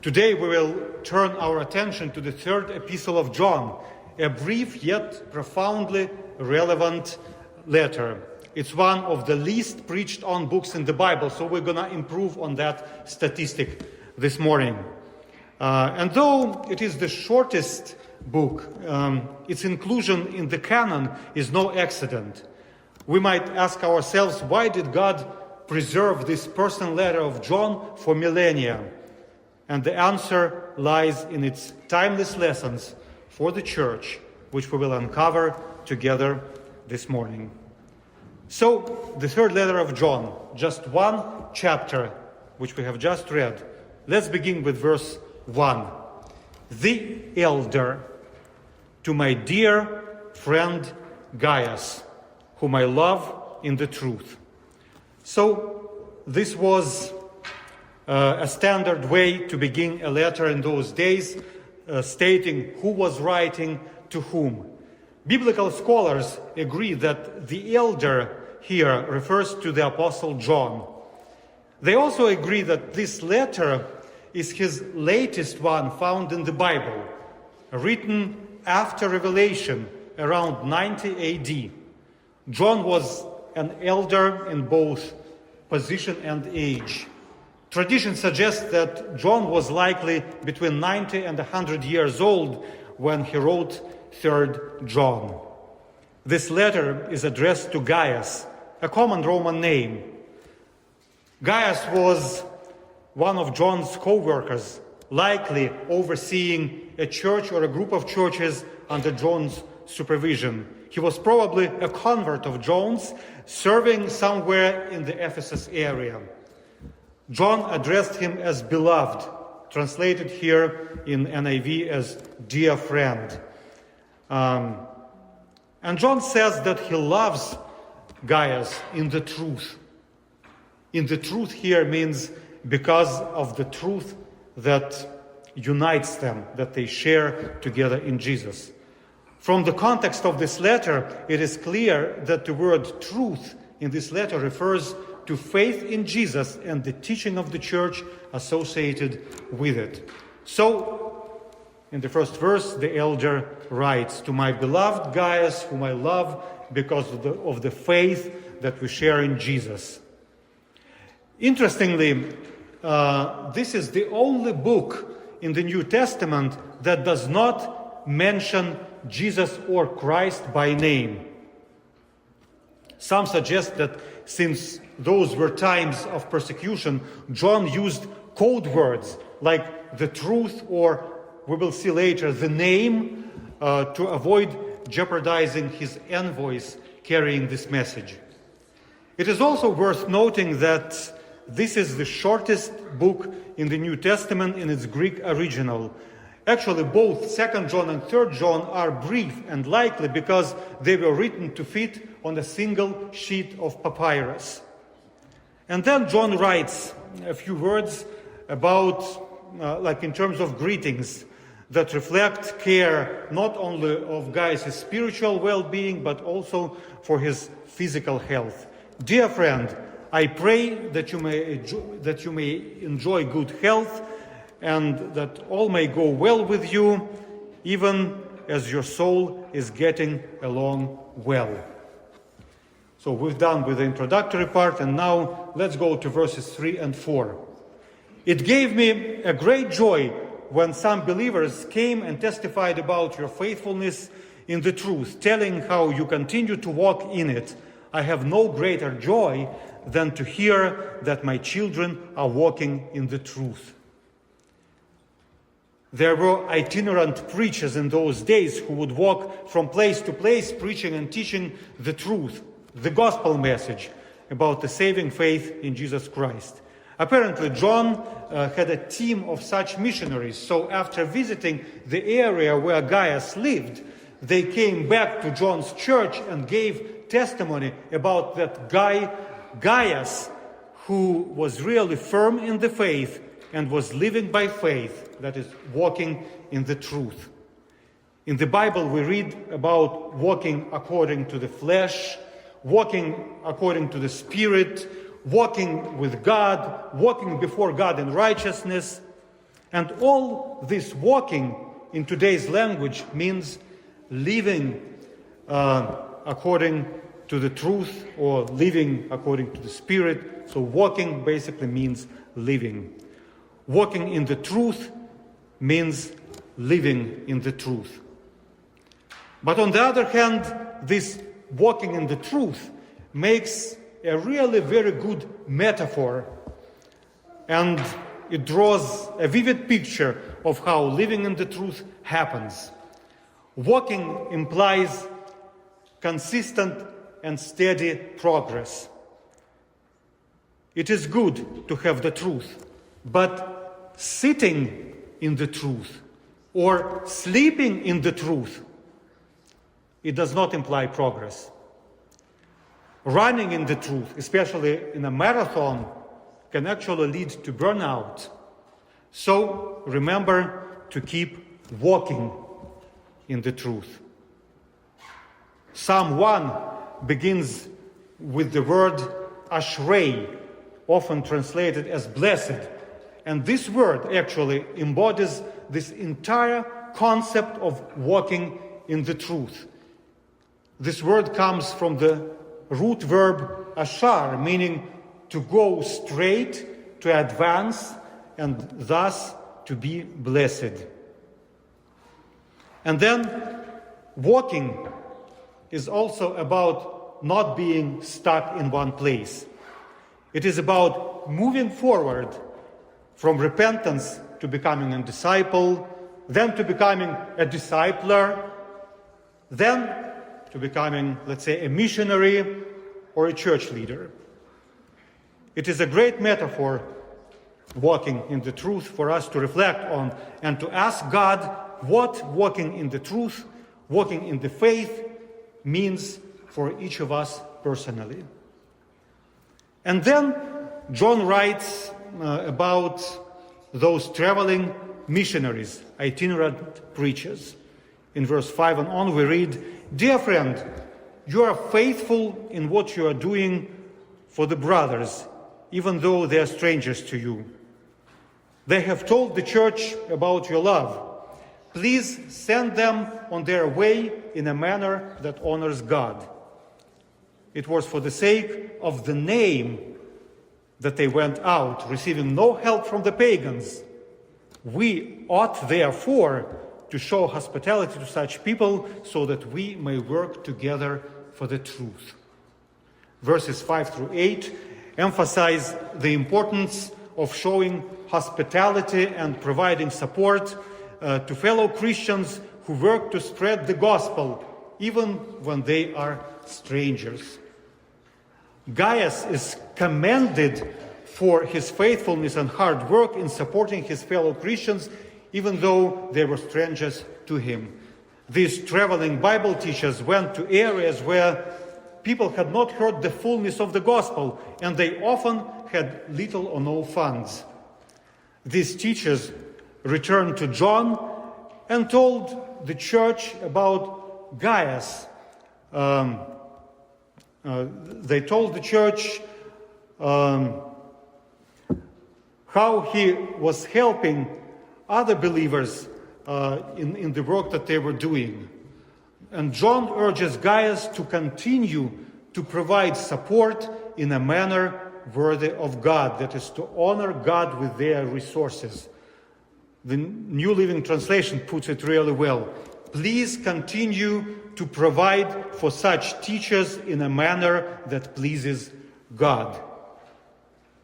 Today we will turn our attention to the third epistle of John, a brief yet profoundly relevant letter. It's one of the least preached on books in the Bible, so we're going to improve on that statistic this morning. And though it is the shortest book, its inclusion in the canon is no accident. We might ask ourselves, why did God preserve this personal letter of John for millennia? And the answer lies in its timeless lessons for the church, which we will uncover together this morning. So, the third letter of John, just one chapter, which we have just read. Let's begin with verse 1. The elder, to my dear friend Gaius, whom I love in the truth. So, this was a standard way to begin a letter in those days, stating who was writing to whom. Biblical scholars agree that the elder here refers to the Apostle John. They also agree that this letter is his latest one found in the Bible, written after Revelation around 90 AD. John was an elder in both position and age. Tradition suggests that John was likely between 90 and 100 years old when he wrote 3rd John. This letter is addressed to Gaius, a common Roman name. Gaius was one of John's co-workers, likely overseeing a church or a group of churches under John's supervision. He was probably a convert of John's, serving somewhere in the Ephesus area. John addressed him as beloved, translated here in NIV as dear friend. And John says that he loves Gaius in the truth. In the truth here means because of the truth that unites them, that they share together in Jesus. From the context of this letter, it is clear that the word truth in this letter refers to faith in Jesus and the teaching of the church associated with it. So, in the first verse, the elder writes, to my beloved Gaius, whom I love because of the faith that we share in Jesus. Interestingly, this is the only book in the New Testament that does not mention Jesus or Christ by name. Some suggest that since those were times of persecution, John used code words like the truth, or we will see later, the name, to avoid jeopardizing his envoys carrying this message. It is also worth noting that this is the shortest book in the New Testament in its Greek original. Actually, both 2nd John and 3rd John are brief and likely because they were written to fit on a single sheet of papyrus. And then John writes a few words about, in terms of greetings, that reflect care not only of Gaius' spiritual well-being, but also for his physical health. Dear friend, I pray that you may enjoy good health and that all may go well with you, even as your soul is getting along well. So we've done with the introductory part, and now let's go to verses 3 and 4. It gave me a great joy when some believers came and testified about your faithfulness in the truth, telling how you continue to walk in it. I have no greater joy than to hear that my children are walking in the truth. There were itinerant preachers in those days who would walk from place to place preaching and teaching the truth, the gospel message about the saving faith in Jesus Christ. Apparently, John had a team of such missionaries, so after visiting the area where Gaius lived, they came back to John's church and gave testimony about that guy, Gaius, who was really firm in the faith and was living by faith, that is, walking in the truth. In the Bible, we read about walking according to the flesh, walking according to the Spirit, walking with God, walking before God in righteousness. And all this walking in today's language means living according to the truth, or living according to the Spirit. So walking basically means living. Walking in the truth means living in the truth. But on the other hand, this walking in the truth makes a really very good metaphor, and it draws a vivid picture of how living in the truth happens. Walking implies consistent and steady progress. It is good to have the truth, but sitting in the truth or sleeping in the truth, it does not imply progress. Running in the truth, especially in a marathon, can actually lead to burnout. So remember to keep walking in the truth. Psalm 1 begins with the word ashrei, often translated as blessed. And this word actually embodies this entire concept of walking in the truth. This word comes from the root verb ashar, meaning to go straight, to advance, and thus to be blessed. And then walking is also about not being stuck in one place. It is about moving forward from repentance to becoming a disciple, then to becoming a discipler, then to becoming, let's say, a missionary or a church leader. It is a great metaphor, walking in the truth, for us to reflect on and to ask God what walking in the truth, walking in the faith means for each of us personally. And then John writes about those traveling missionaries, itinerant preachers. In verse 5 and on we read, "Dear friend, you are faithful in what you are doing for the brothers, even though they are strangers to you. They have told the church about your love. Please send them on their way in a manner that honors God. It was for the sake of the name that they went out, receiving no help from the pagans. We ought therefore to show hospitality to such people so that we may work together for the truth." Verses 5 through 8 emphasize the importance of showing hospitality and providing support to fellow Christians who work to spread the gospel, even when they are strangers. Gaius is commended for his faithfulness and hard work in supporting his fellow Christians, even though they were strangers to him. These traveling Bible teachers went to areas where people had not heard the fullness of the gospel, and they often had little or no funds. These teachers returned to John and told the church about Gaius. They told the church how he was helping other believers in the work that they were doing. And John urges Gaius to continue to provide support in a manner worthy of God, that is, to honor God with their resources. The New Living Translation puts it really well. Please continue to provide for such teachers in a manner that pleases God.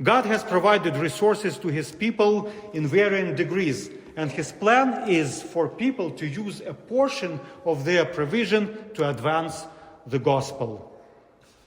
God has provided resources to his people in varying degrees, and his plan is for people to use a portion of their provision to advance the gospel.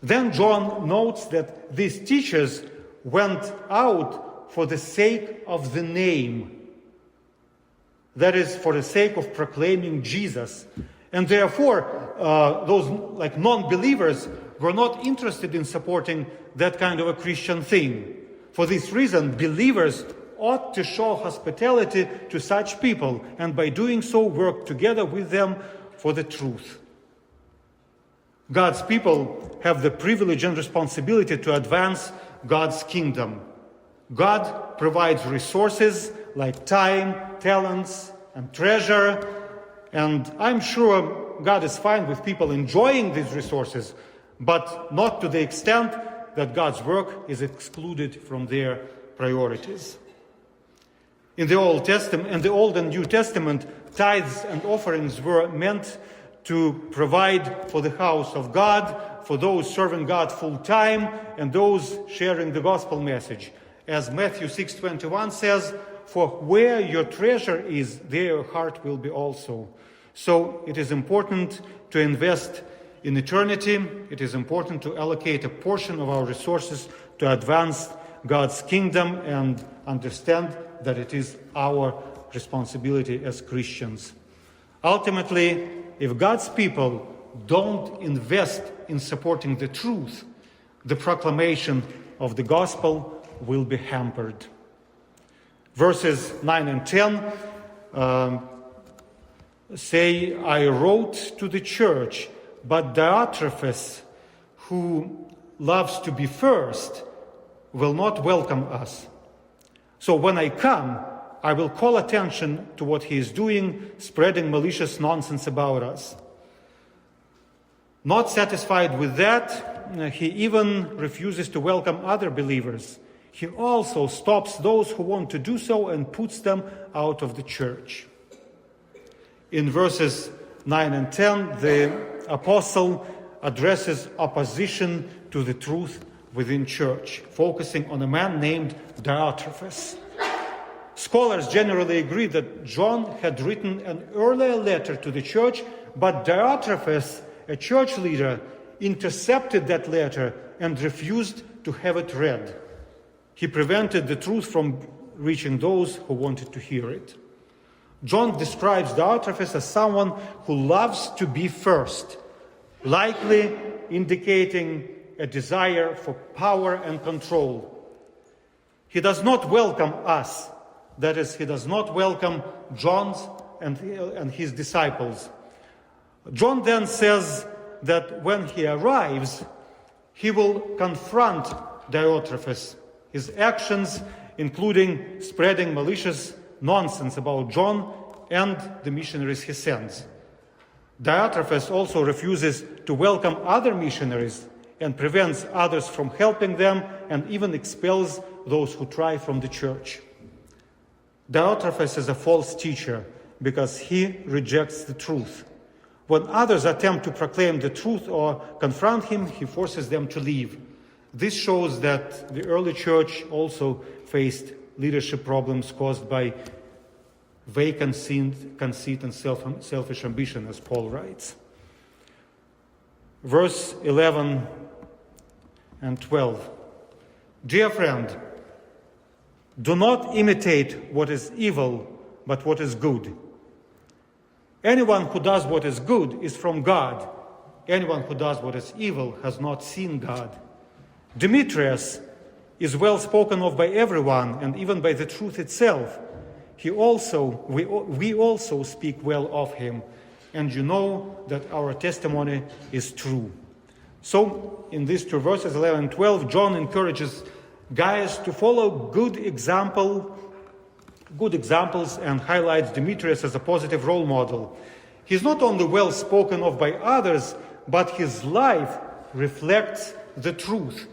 Then John notes that these teachers went out for the sake of the name. That is, for the sake of proclaiming Jesus. And therefore, those like non-believers were not interested in supporting that kind of a Christian thing. For this reason, believers ought to show hospitality to such people, and by doing so work together with them for the truth. God's people have the privilege and responsibility to advance God's kingdom. God provides resources like time, talents, and treasure, and I'm sure God is fine with people enjoying these resources, but not to the extent that God's work is excluded from their priorities. In the Old and New Testament, tithes and offerings were meant to provide for the house of God, for those serving God full time, and those sharing the gospel message. As Matthew 6:21 says, "For where your treasure is, there your heart will be also." So it is important to invest in eternity. It is important to allocate a portion of our resources to advance God's kingdom and understand that it is our responsibility as Christians. Ultimately, if God's people don't invest in supporting the truth, the proclamation of the gospel will be hampered. Verses 9 and 10 say, "I wrote to the church, but Diotrephes, who loves to be first, will not welcome us. So when I come, I will call attention to what he is doing, spreading malicious nonsense about us." Not satisfied with that, he even refuses to welcome other believers. He also stops those who want to do so and puts them out of the church. In verses 9 and 10, the apostle addresses opposition to the truth within church, focusing on a man named Diotrephes. Scholars generally agree that John had written an earlier letter to the church, but Diotrephes, a church leader, intercepted that letter and refused to have it read. He prevented the truth from reaching those who wanted to hear it. John describes Diotrephes as someone who loves to be first, likely indicating a desire for power and control. He does not welcome us. That is, he does not welcome John and his disciples. John then says that when he arrives, he will confront Diotrephes. His actions, including spreading malicious nonsense about John and the missionaries he sends. Diotrephes also refuses to welcome other missionaries and prevents others from helping them, and even expels those who try from the church. Diotrephes is a false teacher because he rejects the truth. When others attempt to proclaim the truth or confront him, he forces them to leave. This shows that the early church also faced leadership problems caused by vague conceit and selfish ambition, as Paul writes. Verse 11 and 12. "Dear friend, do not imitate what is evil, but what is good. Anyone who does what is good is from God. Anyone who does what is evil has not seen God. Demetrius is well spoken of by everyone, and even by the truth itself. We also speak well of him, and you know that our testimony is true." So, in these two verses, 11 and 12, John encourages Gaius to follow good examples and highlights Demetrius as a positive role model. He's not only well spoken of by others, but his life reflects the truth.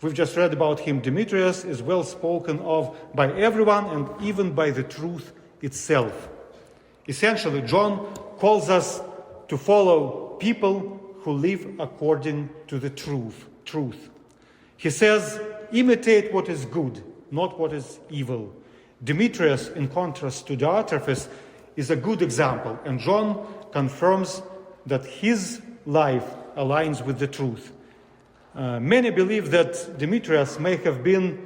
We've just read about him. Demetrius is well spoken of by everyone and even by the truth itself. Essentially, John calls us to follow people who live according to the truth. He says, imitate what is good, not what is evil. Demetrius, in contrast to Diotrephes, is a good example, and John confirms that his life aligns with the truth. Many believe that Demetrius may have been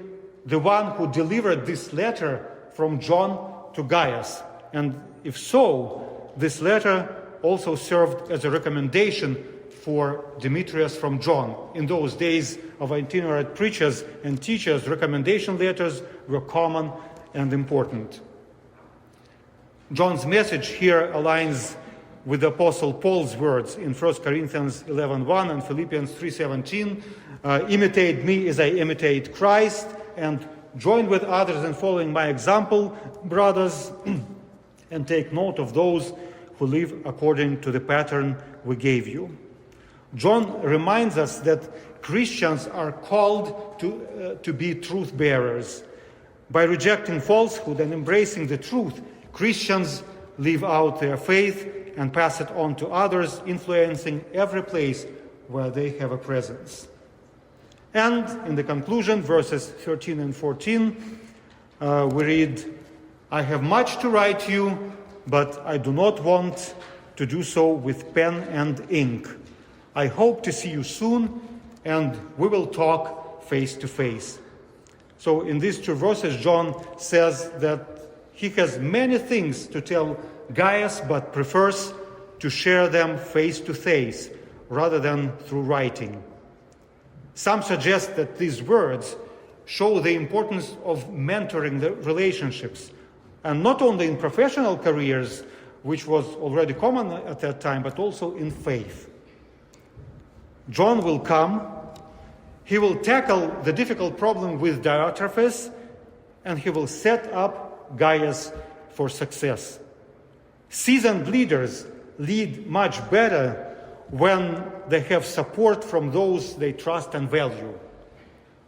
the one who delivered this letter from John to Gaius. And if so, this letter also served as a recommendation for Demetrius from John. In those days of itinerant preachers and teachers, recommendation letters were common and important. John's message here aligns with the Apostle Paul's words in 1 Corinthians 11:1 and Philippians 3:17. Imitate me as I imitate Christ, and join with others in following my example, brothers, and take note of those who live according to the pattern we gave you. John reminds us that Christians are called to be truth bearers. By rejecting falsehood and embracing the truth, Christians live out their faith and pass it on to others, influencing every place where they have a presence. And in the conclusion, verses 13 and 14, we read, "I have much to write you, but I do not want to do so with pen and ink. I hope to see you soon, and we will talk face to face." So in these two verses, John says that he has many things to tell Gaius, but prefers to share them face to face rather than through writing. Some suggest that these words show the importance of mentoring the relationships, and not only in professional careers, which was already common at that time, but also in faith. John will come, he will tackle the difficult problem with Diotrephes, and he will set up Gaius for success. Seasoned leaders lead much better when they have support from those they trust and value.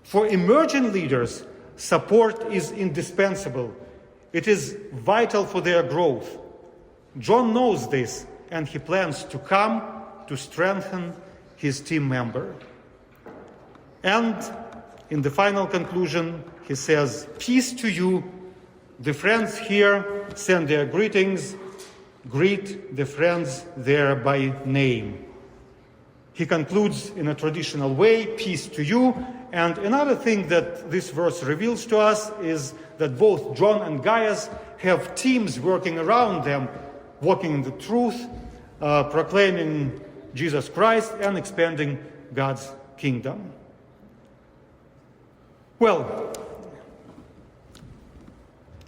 For emerging leaders, support is indispensable. It is vital for their growth. John knows this, and he plans to come to strengthen his team member. And in the final conclusion, he says, "Peace to you. The friends here send their greetings. Greet the friends there by name." He concludes in a traditional way, "Peace to you." And another thing that this verse reveals to us is that both John and Gaius have teams working around them, walking in the truth, proclaiming Jesus Christ, and expanding God's kingdom. Well,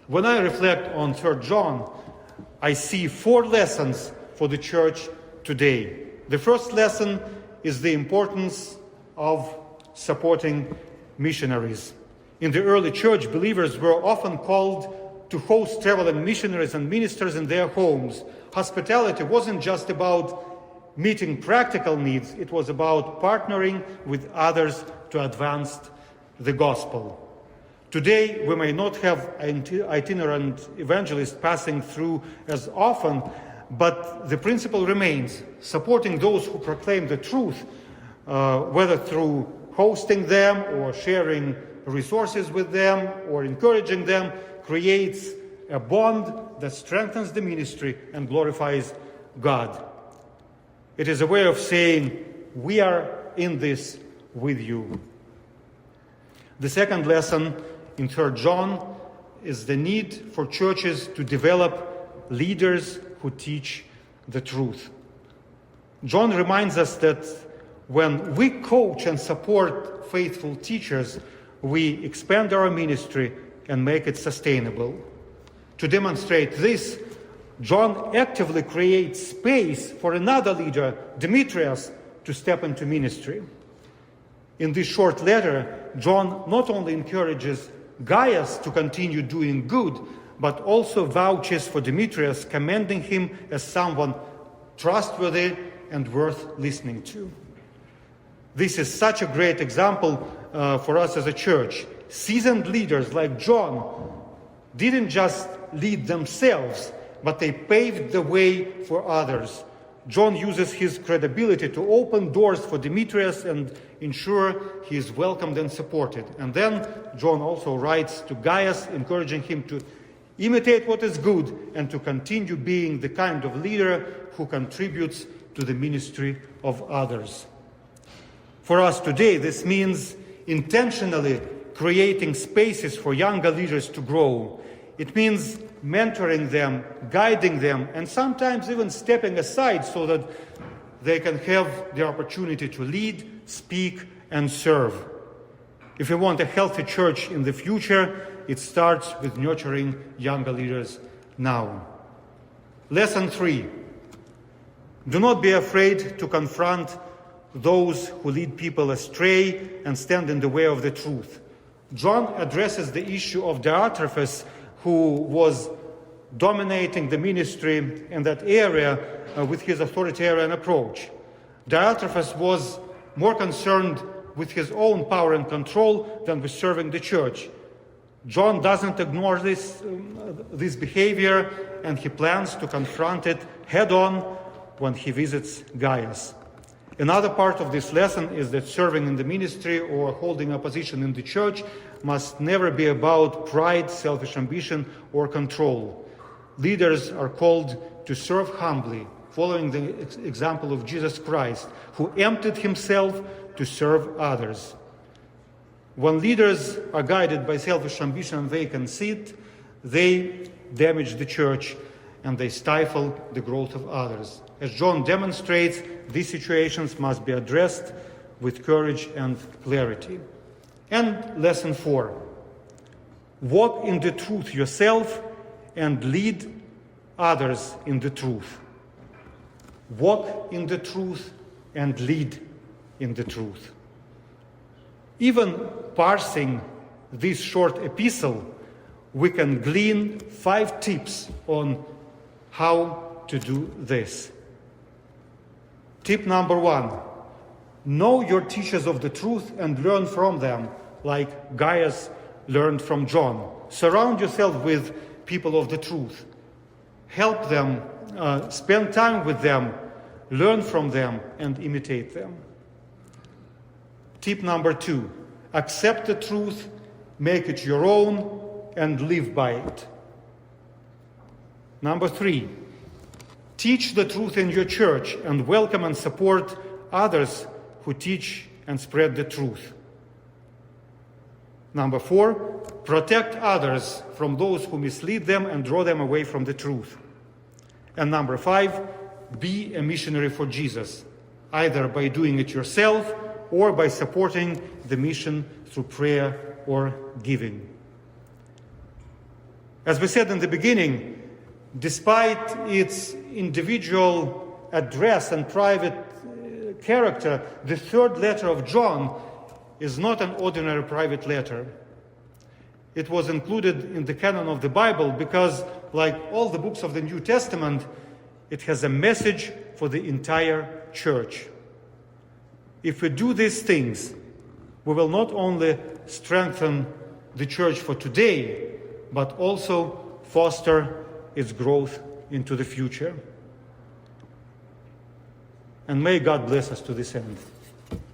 when I reflect on 3rd John, I see 4 lessons for the church today. The first lesson is the importance of supporting missionaries. In the early church, believers were often called to host traveling missionaries and ministers in their homes. Hospitality wasn't just about meeting practical needs, it was about partnering with others to advance the gospel. Today, we may not have an itinerant evangelist passing through as often, but the principle remains: supporting those who proclaim the truth, whether through hosting them or sharing resources with them or encouraging them, creates a bond that strengthens the ministry and glorifies God. It is a way of saying, we are in this with you. The second lesson in 3rd John is the need for churches to develop leaders who teach the truth. John reminds us that when we coach and support faithful teachers, we expand our ministry and make it sustainable. To demonstrate this, John actively creates space for another leader, Demetrius, to step into ministry. In this short letter, John not only encourages Gaius to continue doing good, but also vouches for Demetrius, commending him as someone trustworthy and worth listening to. This is such a great example for us as a church. Seasoned leaders like John didn't just lead themselves, but they paved the way for others. John uses his credibility to open doors for Demetrius and ensure he is welcomed and supported. And then John also writes to Gaius, encouraging him to imitate what is good and to continue being the kind of leader who contributes to the ministry of others. For us today, this means intentionally creating spaces for younger leaders to grow. It means mentoring them, guiding them, and sometimes even stepping aside so that they can have the opportunity to lead, speak, and serve. If we want a healthy church in the future, it starts with nurturing younger leaders now. Lesson 3. Do not be afraid to confront those who lead people astray and stand in the way of the truth. John addresses the issue of Diotrephes, who was dominating the ministry in that area with his authoritarian approach. Diotrephes was more concerned with his own power and control than with serving the church. John doesn't ignore this behavior, and he plans to confront it head-on when he visits Gaius. Another part of this lesson is that serving in the ministry or holding a position in the church must never be about pride, selfish ambition, or control. Leaders are called to serve humbly, following the example of Jesus Christ, who emptied himself to serve others. When leaders are guided by selfish ambition and vain conceit, they damage the church and they stifle the growth of others. As John demonstrates, these situations must be addressed with courage and clarity. And lesson 4. Walk in the truth yourself and lead others in the truth. Walk in the truth and lead in the truth. Even parsing this short epistle, we can glean 5 tips on how to do this. Tip number 1, know your teachers of the truth and learn from them, like Gaius learned from John. Surround yourself with people of the truth. Help them, spend time with them, learn from them, and imitate them. Tip number 2, accept the truth, make it your own, and live by it. Number 3, teach the truth in your church and welcome and support others who teach and spread the truth. Number 4, protect others from those who mislead them and draw them away from the truth. And number 5, be a missionary for Jesus, either by doing it yourself or by supporting the mission through prayer or giving. As we said in the beginning, despite its individual address and private character, the 3rd letter of John is not an ordinary private letter. It was included in the canon of the Bible because, like all the books of the New Testament, it has a message for the entire church. If we do these things, we will not only strengthen the church for today, but also foster its growth into the future. And may God bless us to this end.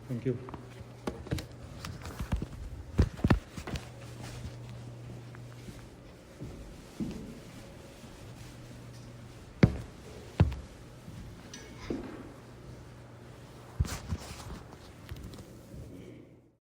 Thank you.